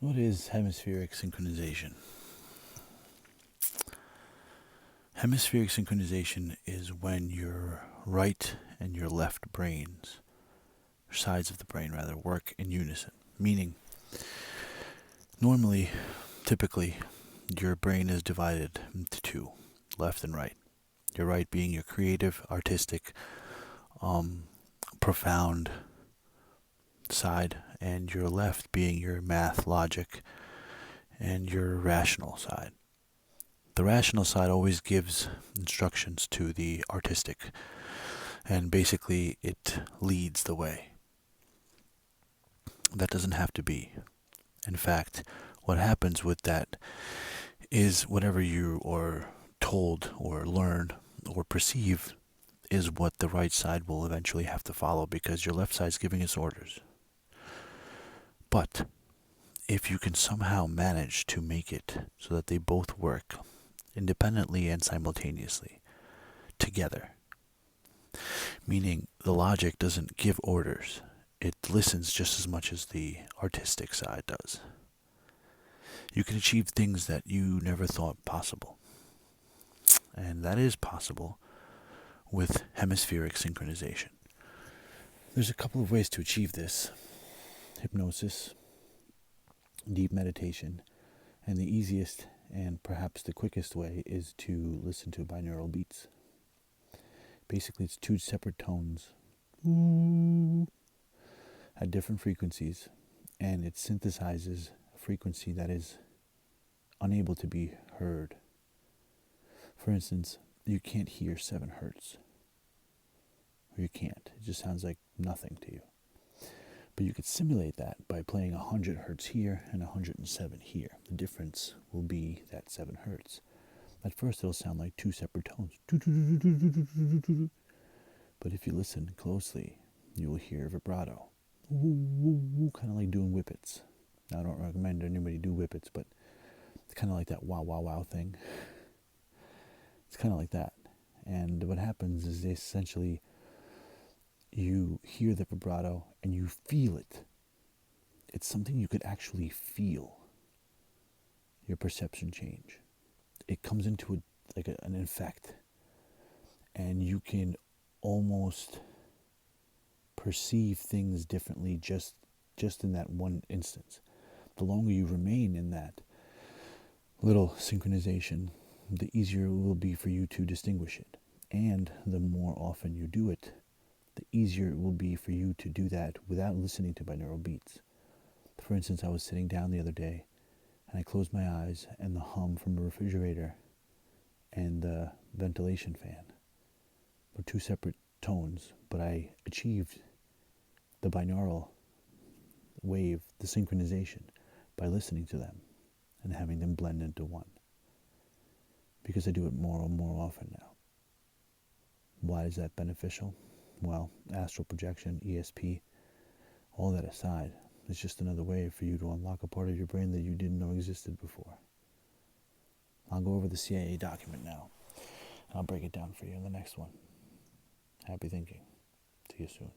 What is hemispheric synchronization? Hemispheric synchronization is when your right and your left brains, sides of the brain rather, work in unison. Meaning, normally, typically, your brain is divided into two, left and right. Your right being your creative, artistic, profound side, and your left being your math, logic, and your rational side. The rational side always gives instructions to the artistic, and basically it leads the way. That doesn't have to be. In fact, what happens with that is whatever you are told or learn or perceive is what the right side will eventually have to follow because your left side is giving its orders. But if you can somehow manage to make it so that they both work independently and simultaneously together, meaning the logic doesn't give orders, it listens just as much as the artistic side does, you can achieve things that you never thought possible. And that is possible with hemispheric synchronization. There's a couple of ways to achieve this: hypnosis, deep meditation, and the easiest and perhaps the quickest way is to listen to binaural beats. Basically, it's two separate tones at different frequencies, and it synthesizes a frequency that is unable to be heard. For instance, you can't hear 7 hertz. Or you can't. It just sounds like nothing to you. But you could simulate that by playing 100 hertz here and 107 here. The difference will be that 7 hertz. At first it'll sound like two separate tones. But if you listen closely, you will hear vibrato. Kind of like doing whippets. Now, I don't recommend anybody do whippets, but it's kind of like that wow, wow, wow thing. It's kind of like that. And what happens is essentially you hear the vibrato and you feel it. It's something you could actually feel. Your perception change. It comes into an effect, and you can almost perceive things differently just in that one instance. The longer you remain in that little synchronization, the easier it will be for you to distinguish it. And the more often you do it, the easier it will be for you to do that without listening to binaural beats. For instance, I was sitting down the other day, and I closed my eyes, and the hum from the refrigerator and the ventilation fan were two separate tones, but I achieved the binaural wave, the synchronization, by listening to them and having them blend into one. Because I do it more and more often now. Why is that beneficial? Well, astral projection, ESP, all that aside, it's just another way for you to unlock a part of your brain that you didn't know existed before. I'll go over the CIA document now, and I'll break it down for you in the next one. Happy thinking. See you soon.